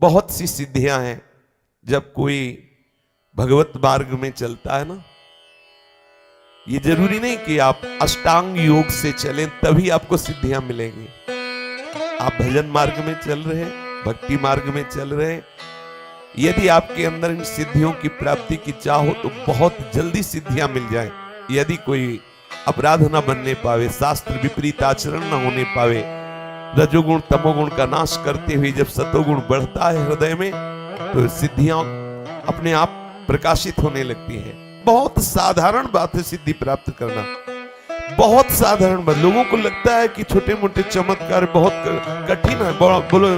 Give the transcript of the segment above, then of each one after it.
बहुत सी सिद्धियां हैं। जब कोई भगवत मार्ग में चलता है ना, ये जरूरी नहीं कि आप अष्टांग योग से चलें तभी आपको सिद्धियां मिलेंगी। आप भजन मार्ग में चल रहे, भक्ति मार्ग में चल रहे, यदि आपके अंदर इन सिद्धियों की प्राप्ति की चाह हो तो बहुत जल्दी सिद्धियां मिल जाएं। यदि कोई अपराध न बनने पावे, शास्त्र विपरीत आचरण न होने पावे, रजोगुण तमोगुण का नाश करते हुए जब सतोगुण बढ़ता है हृदय में, तो सिद्धियां अपने आप प्रकाशित होने लगती हैं। बहुत साधारण बात है सिद्धि प्राप्त करना, बहुत साधारण बात। लोगों को लगता है कि छोटे मोटे चमत्कार बहुत कठिन है, बोलो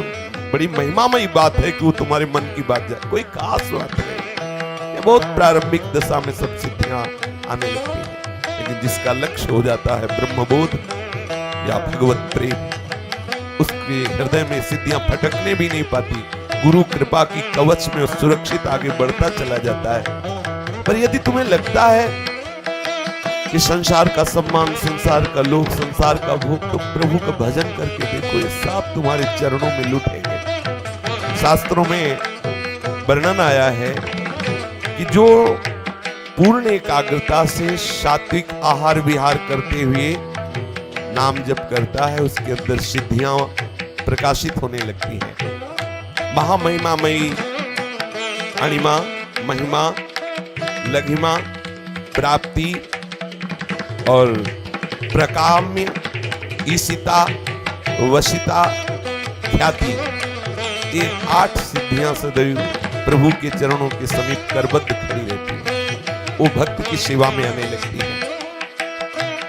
बड़ी महिमामयी बात है कि वो तुम्हारे मन की बात जाए। कोई खास बात नहीं, ये बहुत प्रारंभिक दशा में सब सिद्धियां आने लगती हैं। लेकिन जिसका लक्ष्य हो जाता है ब्रह्मबोध या भगवत प्रेम, उसके हृदय में सिद्धियां फटकने भी नहीं पाती। गुरु कृपा की कवच में सुरक्षित आगे बढ़ता चला जाता है। पर यदि तुम्हें लगता है कि संसार का सम्मान, संसार का लोभ, संसार का भोग, तो प्रभु का भजन करके देखो, ये सब तुम्हारे चरणों में लुटेंगे। शास्त्रों में वर्णन आया है कि जो पूर्ण एकाग्रता से सात्विक आहार विहार करते हुए नाम जप करता है, उसके अंदर सिद्धियां प्रकाशित होने लगती हैं। महामहिमामयी अणिमा, महिमा, लघिमा, प्राप्ति और प्रकाम्य, ईशिता, वशिता, ख्याति, ये 8 सिद्धियां सदैव प्रभु के चरणों के समीप करबद्ध खड़ी रहती है। वो भक्त की सेवा में आने लगती है।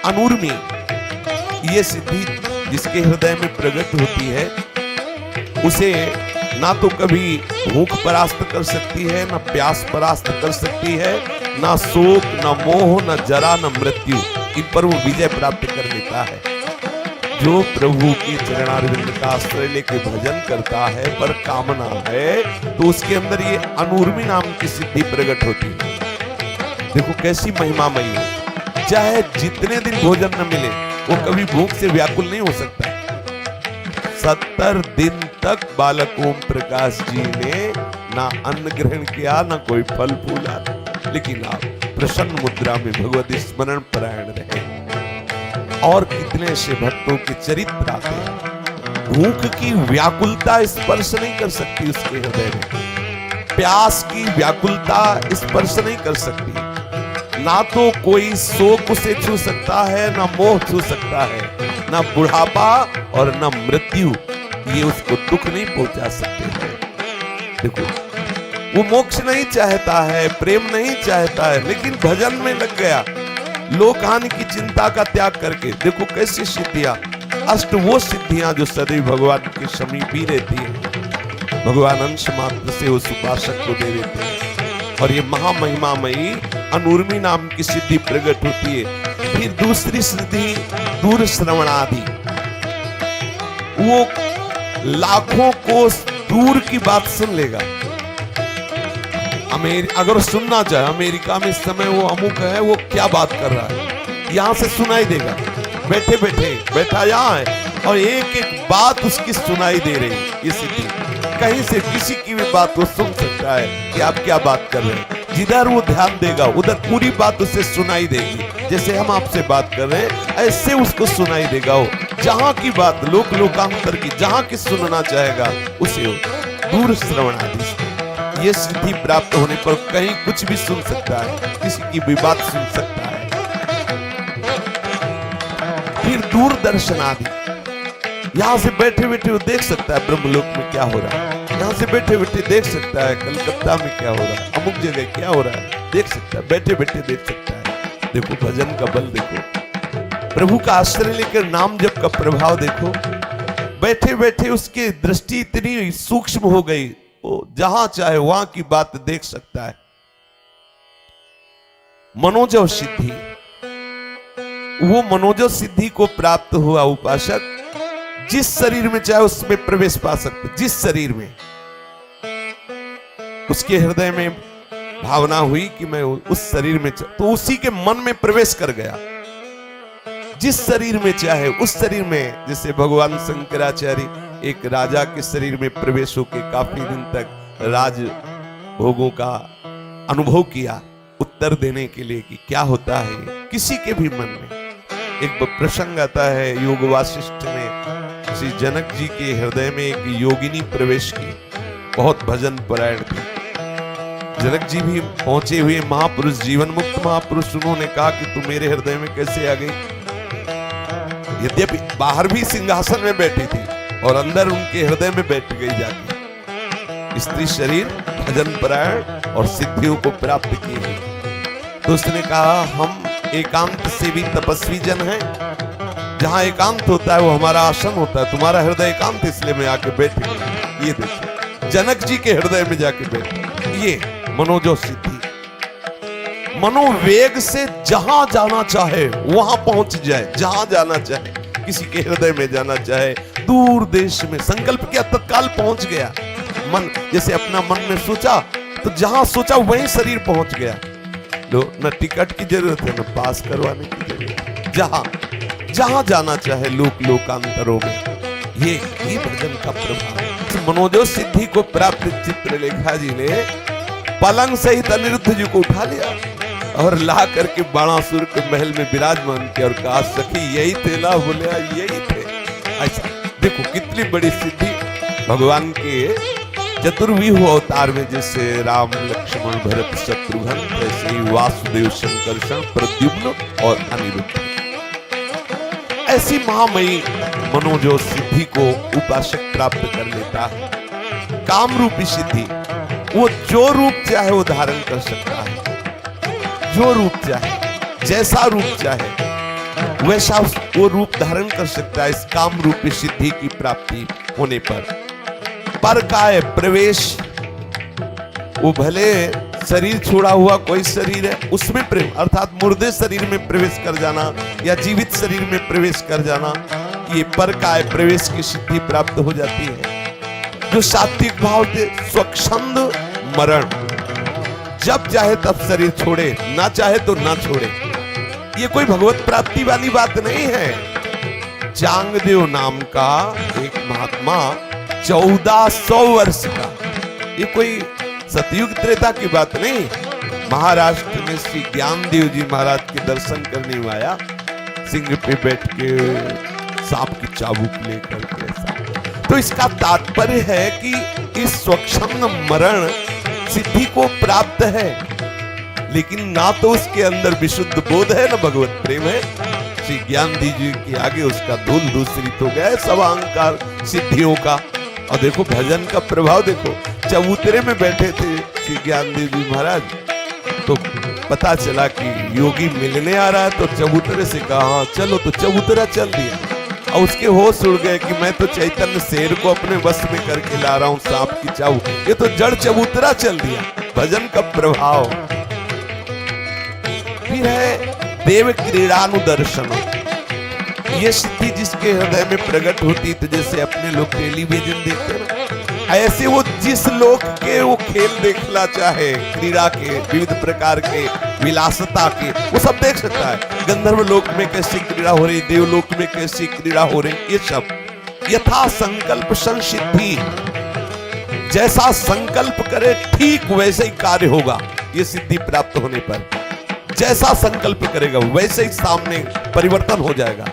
अनूर्मी, ये सिद्धि जिसके हृदय में प्रकट होती है, उसे ना तो कभी भूख परास्त कर सकती है, ना प्यास परास्त कर सकती है, ना शोक, ना मोह, ना जरा, ना मृत्यु, इन पर वो विजय प्राप्त कर लेता है। जो प्रभु के चरणारविंद का आश्रय लेके भजन करता है पर कामना है, तो उसके अंदर ये अनूर्मी नाम की सिद्धि प्रकट होती है। देखो कैसी महिमामयी है। चाहे जितने दिन भोजन न मिले, वो कभी भूख से व्याकुल नहीं हो सकता। 70 दिन तक बालक ओम प्रकाश जी ने ना अन्न ग्रहण किया, ना कोई फल फूला, लेकिन आप प्रसन्न मुद्रा में भगवत स्मरण परायण रहे। और कितने से भक्तों के चरित्र आते हैं। भूख की व्याकुलता स्पर्श नहीं कर सकती उसके हृदय में, प्यास की व्याकुलता स्पर्श नहीं कर सकती। ना तो कोई शोक उसे छू सकता है, ना मोह छू सकता है, ना बुढ़ापा और ना मृत्यु, ये उसको दुख नहीं पहुंचा सकते हैं। देखो वो मोक्ष नहीं चाहता है, प्रेम नहीं चाहता है, लेकिन भजन में लग गया। लोक हानि की चिंता का त्याग करके देखो कैसी सिद्धियां, अष्ट वो सिद्धियां जो सदैव भगवान के समीप ही रहती है। भगवान अंश मात्र से उस उपासक को दे देते हैं। और ये महामहिमामयी अनूर्मी नाम की सिद्धि प्रकट होती है। फिर दूसरी सिद्धि दूर श्रवणादि, वो लाखों को दूर की बात सुन लेगा। अगर सुनना चाहे, अमेरिका में इस समय वो अमुक है, वो क्या बात कर रहा है, यहां से सुनाई देगा। बैठे बैठे बैठा यहाँ है और एक एक बात उसकी सुनाई दे रही है। ये सिद्धि कहीं से किसी की भी बात वो सुन सकता है कि आप क्या बात कर रहे हैं। जिधर वो ध्यान देगा उधर पूरी बात उसे सुनाई देगी। जैसे हम आपसे बात कर रहे हैं, ऐसे उसको सुनाई देगा। वो जहां की बात, लोक लोकांतर की, जहां की सुनना चाहेगा उसे दूर श्रवण आदि, ये सिद्धि प्राप्त होने पर कहीं कुछ भी सुन सकता है, किसी की भी बात सुन सकता है। फिर दूरदर्शन आदि, यहां से बैठे बैठे वो देख सकता है ब्रह्मलोक में क्या हो रहा है, यहां से बैठे बैठे देख सकता है कलकत्ता में क्या हो रहा है, अमुक जगह क्या हो रहा है, देख सकता है, बैठे बैठे देख सकता है। देखो भजन का बल देखो, प्रभु का आश्रय लेकर नाम जप का प्रभाव देखो। बैठे बैठे उसकी दृष्टि इतनी सूक्ष्म हो गई, जहां चाहे वहां की बात देख सकता है। मनोजव सिद्धि, वो मनोजव सिद्धि को प्राप्त हुआ उपासक जिस शरीर में चाहे उसमें प्रवेश पा सकते। जिस शरीर में उसके हृदय में भावना हुई कि मैं उस शरीर में, तो उसी के मन में प्रवेश कर गया। जिस शरीर में चाहे उस शरीर में, जैसे भगवान शंकराचार्य एक राजा के शरीर में प्रवेश होकर काफी दिन तक राज भोगों का अनुभव किया, उत्तर देने के लिए कि क्या होता है किसी के भी मन में। एक प्रसंग आता है योग वासिष्ठ में, श्री जनक जी के हृदय में एक योगिनी प्रवेश की, बहुत भजन परायण थी। जनक जी भी पहुंचे हुए महापुरुष, जीवन मुक्त महापुरुष, उन्होंने कहा कि तू मेरे हृदय में कैसे आ गई। यद्यपि बाहर भी सिंहासन में बैठी थी और अंदर उनके हृदय में बैठ गई जाके। स्त्री शरीर भजन परायण और सिद्धियों को प्राप्त किए हैं। तो उसने कहा हम एकांत से भी तपस्वी जन हैं, जहां एकांत होता है वो हमारा आसन होता है। तुम्हारा हृदय एकांत इसलिए मैं आके बैठ गई। ये देखिए जनक जी के हृदय में जाके बैठ, ये मनोजो सिद्धि, मनोवेग से जहां जाना चाहे वहां पहुंच जाए, जहां जाना चाहे, किसी के हृदय में जाना चाहे, दूर देश में संकल्प किया तत्काल पहुंच गया। मन जैसे अपना मन में सोचा तो जहां सोचा वहीं शरीर पहुंच गया। न टिकट की जरूरत है न पास करवाने की जरूरत, जहां जहां जाना चाहे लोक लोकांतरों में। ये भजन का प्रभाव। मनोजो सिद्धि को प्राप्त चित्रलेखा जी ने पलंग सहित अनिरुद्ध जी को उठा लिया और ला करके बाणासुर के महल में विराजमान किया और कहा सखी यही थे ला, बोले यही थे। ऐसा देखो कितनी बड़ी सिद्धि भगवान के चतुर्व्यूह अवतार में, जैसे राम लक्ष्मण भरत शत्रुघ्न, वैसे ही वासुदेव संकर्षण प्रद्युम्न और अनिरुद्ध। ऐसी महामयी मनोजो सिद्धि को उपासक प्राप्त कर लेता है। काम रूपी सिद्धि, वो जो रूप चाहे वो धारण कर सकता है, जो रूप चाहे, जैसा रूप चाहे वैसा वो रूप धारण कर सकता है। इस काम रूपी सिद्धि की प्राप्ति होने पर का है प्रवेश, वो भले शरीर छोड़ा हुआ कोई शरीर है उसमें प्रेम, अर्थात मुर्दे शरीर में प्रवेश कर जाना या जीवित शरीर में प्रवेश कर जाना, ये पर का है प्रवेश की सिद्धि प्राप्त हो जाती है। जो सात्विक भाव से स्वच्छंद मरण, जब चाहे तब शरीर छोड़े, ना चाहे तो ना छोड़े, ये कोई भगवत प्राप्ति वाली बात नहीं है। चांगदेव नाम का एक महात्मा 1400 वर्ष का, ये कोई सतयुग त्रेता की बात नहीं, महाराष्ट्र में श्री ज्ञानदेव जी महाराज के दर्शन करने में आया, सिंह पे बैठ के सांप की चाबुक लेकर के ऐसा। तो इसका तात्पर्य है कि इस स्वच्छंद मरण सिद्धि को प्राप्त है, लेकिन ना तो उसके अंदर विशुद्ध बोध है ना भगवत प्रेम है। श्री ज्ञानदेव जी के आगे उसका धूल दूसरित हो गया सब अहंकार सिद्धियों का। और देखो भजन का प्रभाव देखो, चबूतरे में बैठे थे श्री ज्ञानदेव जी महाराज, तो पता चला कि योगी मिलने आ रहा है, तो चबूतरे से कहा हाँ चलो, तो चबूतरा चल दिया। और उसके होश उड़ गए कि मैं तो चैतन्य शेर को अपने वश में करके ला रहा हूं सांप की चाबू, ये तो जड़ चबूतरा चल दिया। भजन का प्रभाव। फिर है देव क्रीड़ानुदर्शन, ये सिद्धि जिसके हृदय में प्रकट होती, तो जैसे अपने लोग टेलीविजन देखते हैं, ऐसे वो जिस लोक के वो खेल देखना चाहे, क्रीड़ा के विविध प्रकार के विलासता के, वो सब देख सकता है। गंधर्व लोक में कैसी क्रीड़ा हो रही, देवलोक में कैसी क्रीड़ा हो रही, ये सब यथा संकल्प संसिद्धि, जैसा संकल्प करे ठीक वैसे ही कार्य होगा। ये सिद्धि प्राप्त होने पर जैसा संकल्प करेगा वैसे ही सामने परिवर्तन हो जाएगा।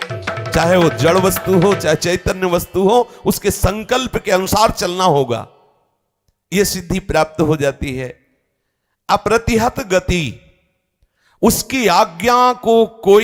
चाहे वो जड़ वस्तु हो चाहे चैतन्य वस्तु हो, उसके संकल्प के अनुसार चलना होगा। यह सिद्धि प्राप्त हो जाती है। अप्रतिहत गति, उसकी आज्ञा को कोई